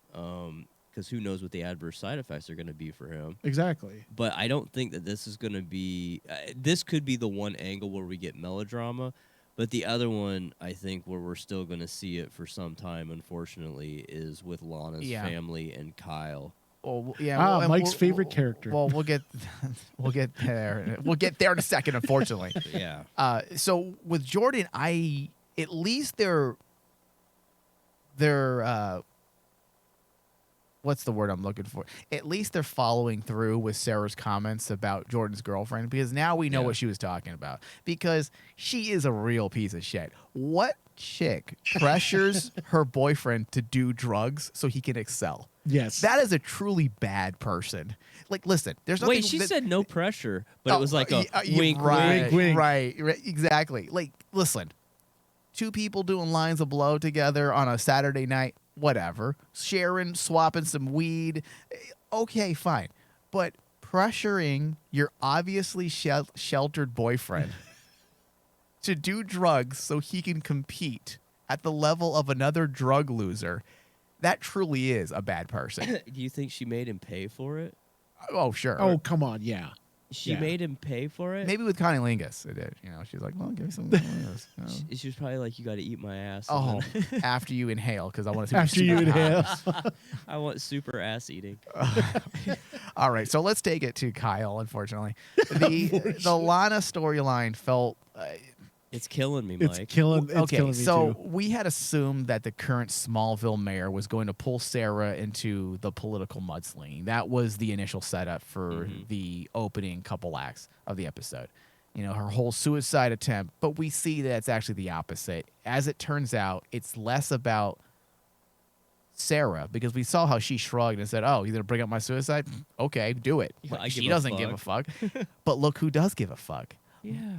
Because who knows what the adverse side effects are going to be for him. Exactly. But I don't think that this is going to be... this could be the one angle where we get melodrama, but the other one, I think, where we're still going to see it for some time, unfortunately, is with Lana's family and Kyle. Oh, yeah. Mike's favorite character. Well, we'll get there. We'll get there in a second, unfortunately. Yeah. So with Jordan, at least they're what's the word I'm looking for? At least they're following through with Sarah's comments about Jordan's girlfriend, because now we know what she was talking about, because she is a real piece of shit. What chick pressures her boyfriend to do drugs so he can excel? Yes. That is a truly bad person. Like, listen, there's nothing... Wait, she said no pressure, but it was like a wink, right, wink. Right, exactly. Like, listen, two people doing lines of blow together on a Saturday night, whatever. Sharing, swapping some weed. Okay, fine. But pressuring your obviously sheltered boyfriend to do drugs so he can compete at the level of another drug loser, that truly is a bad person. Do you think she made him pay for it? Oh, sure. Oh, come on, yeah. She made him pay for it. Maybe with Connie Lingus, it did. She's like, well, give me some. Lingus. She was probably like, you got to eat my ass. Oh, after you inhale, because I want to see. After you inhale, I want super ass eating. All right, so let's take it to Kyle. Unfortunately, the Lana storyline felt. It's killing me, Mike. It's killing me so too. we had assumed that the current Smallville mayor was going to pull Sarah into the political mudslinging. That was the initial setup for the opening couple acts of the episode. Her whole suicide attempt, but we see that it's actually the opposite. As it turns out, it's less about Sarah, because we saw how she shrugged and said, "Oh, you gonna bring up my suicide? Okay, do it." Yeah, She doesn't give a fuck. But look who does give a fuck. Yeah.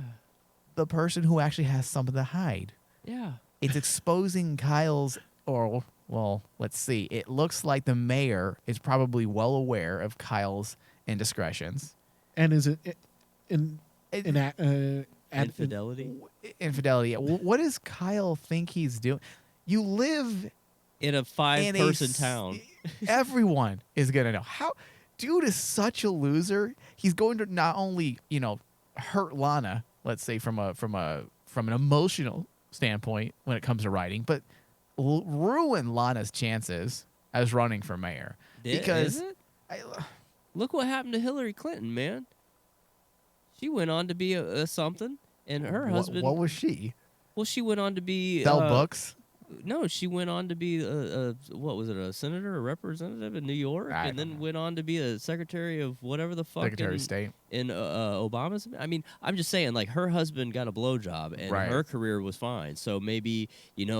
The person who actually has something to hide. Yeah. It's exposing Kyle's, let's see. It looks like the mayor is probably well aware of Kyle's indiscretions. And is it Infidelity? Infidelity. What does Kyle think he's doing? You live In a 5-person town. Everyone is going to know. How dude is such a loser. He's going to not only, hurt Lana, let's say from an emotional standpoint when it comes to writing, but ruin Lana's chances as running for mayor. Because is it? Look what happened to Hillary Clinton, man. She went on to be a something, and her husband. What was she? Well, she went on to be Sell books. No, she went on to be what was it? A senator, a representative in New York, and then went on to be a secretary of whatever the fuck. Secretary of State in Obama's. I mean, I'm just saying, like, her husband got a blowjob, and her career was fine. So maybe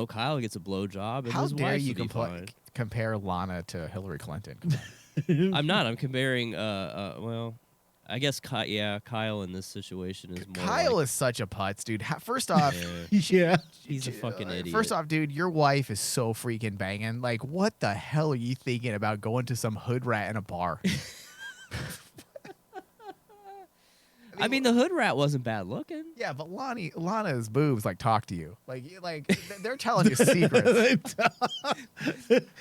Kyle gets a blowjob, and how his dare wife you fine. compare Lana to Hillary Clinton? I'm not. I'm comparing. I guess Kyle in this situation is more. Kyle is such a putz, dude. First off, yeah, he's a fucking idiot. First off, dude, your wife is so freaking banging. Like, what the hell are you thinking about going to some hood rat in a bar? I mean, the hood rat wasn't bad looking. Yeah, but Lana's boobs talk to you. Like they're telling you secrets.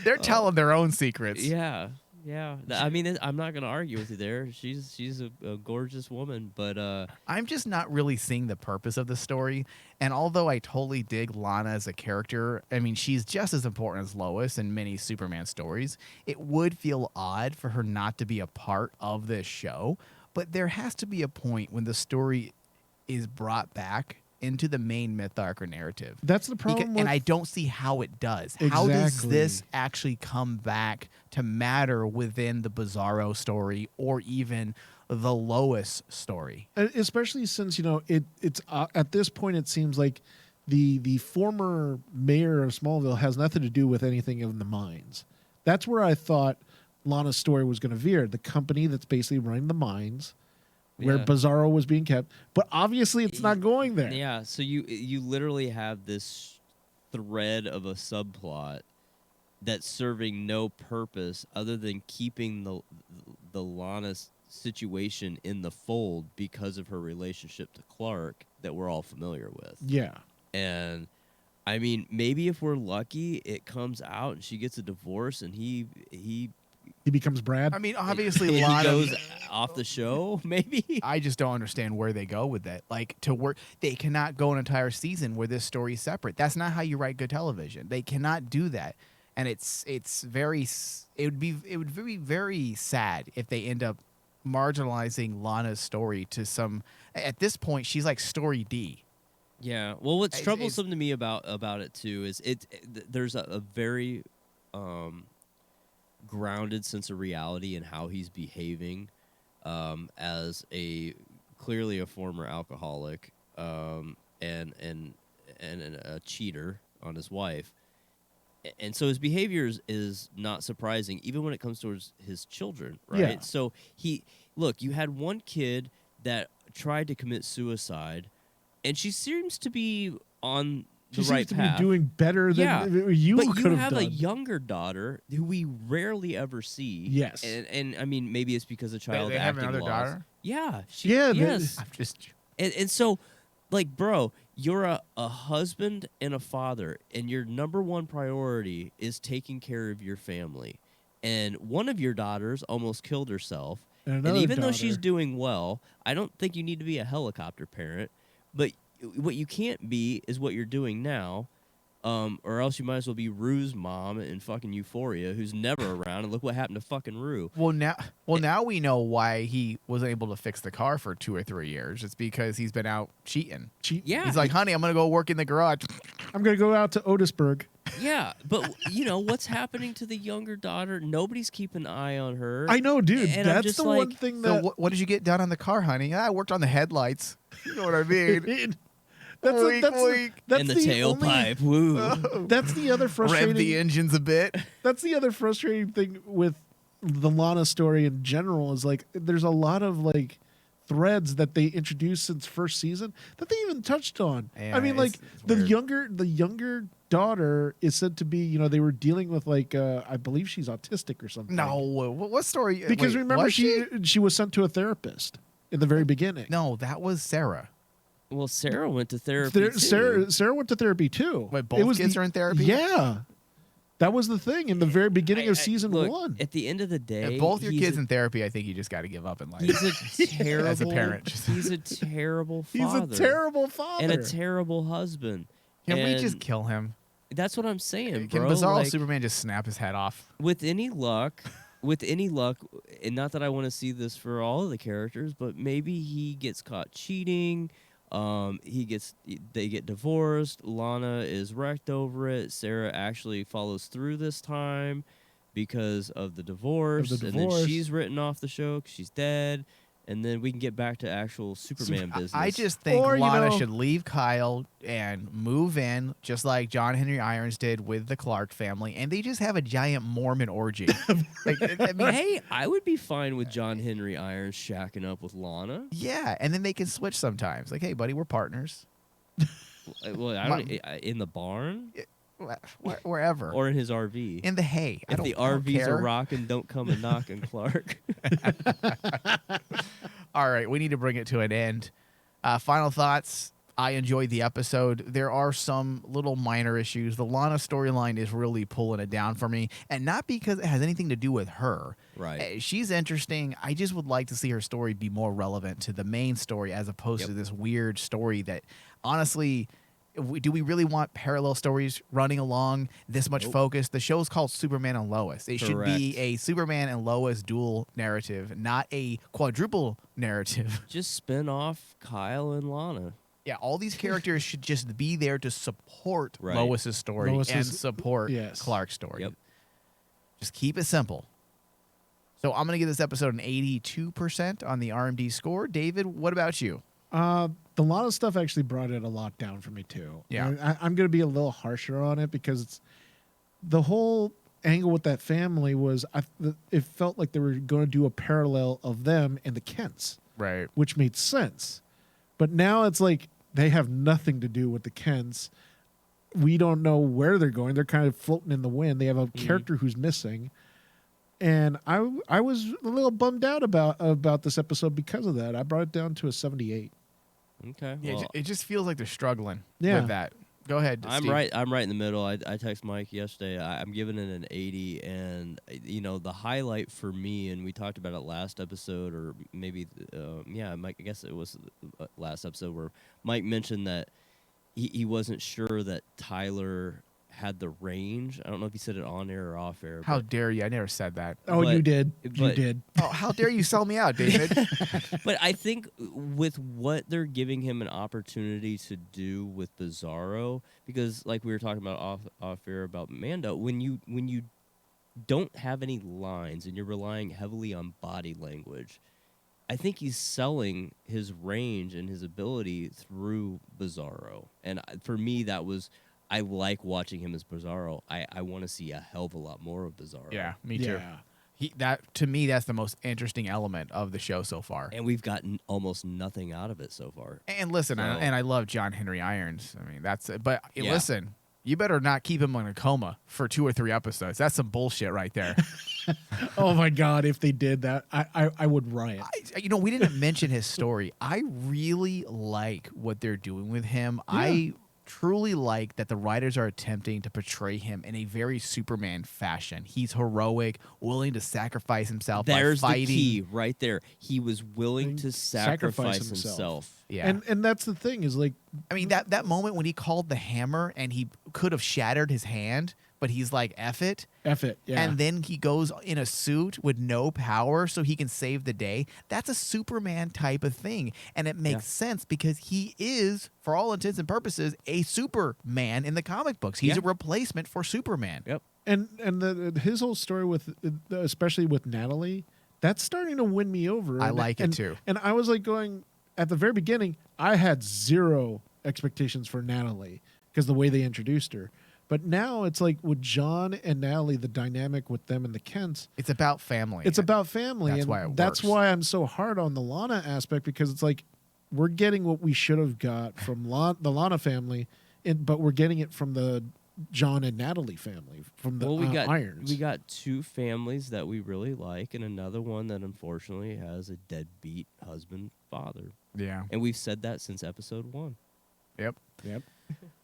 They're telling their own secrets. Yeah. Yeah, I mean, I'm not gonna argue with you there. She's a gorgeous woman, but I'm just not really seeing the purpose of the story. And although I totally dig Lana as a character, I mean, she's just as important as Lois in many Superman stories. It would feel odd for her not to be a part of this show, but there has to be a point when the story is brought back into the main myth arc or narrative. That's the problem. And I don't see how it does. Exactly. How does this actually come back to matter within the Bizarro story or even the Lois story? Especially since, it's at this point, it seems like the former mayor of Smallville has nothing to do with anything in the mines. That's where I thought Lana's story was going to veer. The company that's basically running the mines, where Bizarro was being kept, but obviously it's not going there. Yeah, so you literally have this thread of a subplot that's serving no purpose other than keeping the Lana situation in the fold because of her relationship to Clark that we're all familiar with. Yeah. And I mean, maybe if we're lucky, it comes out and she gets a divorce and he becomes Brad. I mean, obviously, Lana goes off the show. Maybe I just don't understand where they go with that. Like, to work, they cannot go an entire season where this story is separate. That's not how you write good television. They cannot do that, and it would be very sad if they end up marginalizing Lana's story to some. At this point, she's like story D. Yeah. Well, what's troublesome to me about it too is there's a very grounded sense of reality in how he's behaving as clearly a former alcoholic and a cheater on his wife. And so his behavior is not surprising, even when it comes towards his children, right? Yeah. So you had one kid that tried to commit suicide, and she seems to be on the right path. She seems to be doing better than you could have done. But you have a younger daughter who we rarely ever see. Yes. And I mean, maybe it's because of child They have acting another laws. daughter? Yeah. Yes. I'm just. And so, like, bro, you're a husband and a father, and your number one priority is taking care of your family. And one of your daughters almost killed herself, And another even though daughter. she's doing well, I don't think you need to be a helicopter parent. But what you can't be is what you're doing now. Or else you might as well be Rue's mom in fucking Euphoria, who's never around, and look what happened to fucking Rue. Well, now we know why he wasn't able to fix the car for 2 or 3 years. It's because he's been out cheating. Yeah. He's like, honey, I'm going to go work in the garage. I'm going to go out to Otisburg. Yeah, but what's happening to the younger daughter? Nobody's keeping an eye on her. I know, dude. And I'm That's just the like, one thing So that... what did you get done on the car, honey? I worked on the headlights. You know what I mean? That's Weak. and the tailpipe. Woo. That's the other frustrating... Rev the engines a bit. That's the other frustrating thing with the Lana story in general is like there's a lot of like threads that they introduced since first season that they even touched on. Yeah, I mean, like it's the weird. younger daughter is said to be, they were dealing with like I believe she's autistic or something. No, what story? because Wait, remember was she was sent to a therapist in the very beginning. No, that was Sarah. Well, Sarah went to therapy too. Sarah went to therapy too. Wait, both kids are in therapy? Yeah, that was the thing in the very beginning of season look, 1. At the end of the day, If both your he's kids a- in therapy, I think you just got to give up in life. He's a terrible As a parent. He's a terrible He's father. a terrible father and a terrible husband. Can we And just kill him? That's what I'm saying, Can bro. Bizarro Like, Superman just snap his head off? with any luck, and not that I want to see this for all of the characters, but maybe he gets caught cheating. They get divorced. Lana is wrecked over it. Sarah actually follows through this time because of the divorce. And then she's written off the show because she's dead. And then we can get back to actual Superman business. I just think Or, Lana should leave Kyle and move in, just like John Henry Irons did with the Clark family, and they just have a giant Mormon orgy. I mean, hey, I would be fine with John Henry Irons shacking up with Lana. yeah, and then they can switch sometimes. Like, hey, buddy, we're partners. Well, I don't in the barn Wherever. or in his RV. In the hay. If the RV's a rockin', don't come and knockin', Clark. All right, we need to bring it to an end. Final thoughts. I enjoyed the episode. There are some little minor issues. The Lana storyline is really pulling it down for me, and not because it has anything to do with her. Right. She's interesting. I just would like to see her story be more relevant to the main story as opposed to this weird story that, honestly, do we really want parallel stories running along this much focus? The show's called Superman and Lois. It should be a Superman and Lois dual narrative, not a quadruple narrative. Just spin off Kyle and Lana. Yeah, all these characters should just be there to support Lois's story and support Clark's story. Yep. Just keep it simple. So I'm going to give this episode an 82% on the RMD score. David, what about you? The Lana stuff actually brought it a lot down for me too. Yeah. I'm going to be a little harsher on it because it's the whole angle with that family was it felt like they were going to do a parallel of them and the Kents, Right. which made sense. But now it's like they have nothing to do with the Kents. We don't know where they're going. They're kind of floating in the wind. They have a character who's missing. And I was a little bummed out about this episode because of that. I brought it down to a 78. Okay. Yeah, Well, it just feels like they're struggling Yeah. with that. Go ahead, I'm Steve. right. I'm right in the middle. I texted Mike yesterday. I'm giving it an 80, and the highlight for me, and we talked about it last episode, or maybe Mike. I guess it was last episode where Mike mentioned that he wasn't sure that Tyler had the range. I don't know if he said it on air or off air. How dare you? I never said that. Oh, you did. You but- did. Oh, how dare you sell me out, David? But I think with what they're giving him an opportunity to do with Bizarro, because like we were talking about off air about Mando, when you don't have any lines and you're relying heavily on body language, I think he's selling his range and his ability through Bizarro. And for me, I like watching him as Bizarro. I want to see a hell of a lot more of Bizarro. Yeah, me too. Yeah. To me, that's the most interesting element of the show so far. And we've gotten almost nothing out of it so far. And listen, So- I love John Henry Irons. I mean, that's it. But Yeah. listen, you better not keep him in a coma for 2 or 3 episodes. That's some bullshit right there. Oh my God! If they did that, I would riot. We didn't mention his story. I really like what they're doing with him. Yeah. truly like that the writers are attempting to portray him in a very Superman fashion. He's heroic, willing to sacrifice himself There's by fighting. the key right there. He was willing to sacrifice himself. Yeah. And that's the thing is like, I mean, that moment when he called the hammer and he could have shattered his hand, but he's like, F it. F it. Yeah. And then he goes in a suit with no power so he can save the day. That's a Superman type of thing. And it makes sense because he is, for all intents and purposes, a Superman in the comic books. He's a replacement for Superman. Yep. And his whole story with, especially with Natalie, that's starting to win me over. I like it too. And I was like going, at the very beginning, I had zero expectations for Natalie because the way they introduced her. But now it's like with John and Natalie, the dynamic with them and the Kents. It's about family. It's about family. That's and why it that's works. why I'm so hard on the Lana aspect, because it's like we're getting what we should have got from the Lana family, but we're getting it from the John and Natalie family, from the Irons. We got two families that we really like, and another one that unfortunately has a deadbeat husband, father. Yeah. And we've said that since episode 1. Yep. Yep.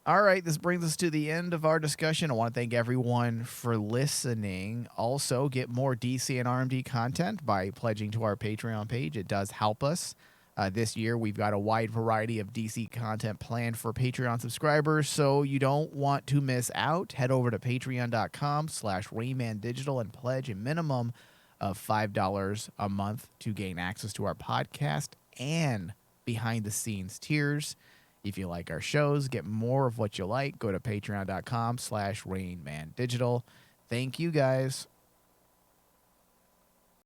All right, this brings us to the end of our discussion. I want to thank everyone for listening. Also, get more DC and RMD content by pledging to our Patreon page. It does help us. This year, we've got a wide variety of DC content planned for Patreon subscribers, so you don't want to miss out. Head over to patreon.com/RainmanDigital and pledge a minimum of $5 a month to gain access to our podcast and behind-the-scenes tiers. If you like our shows, get more of what you like, go to patreon.com/RainmanDigital. Thank you, guys.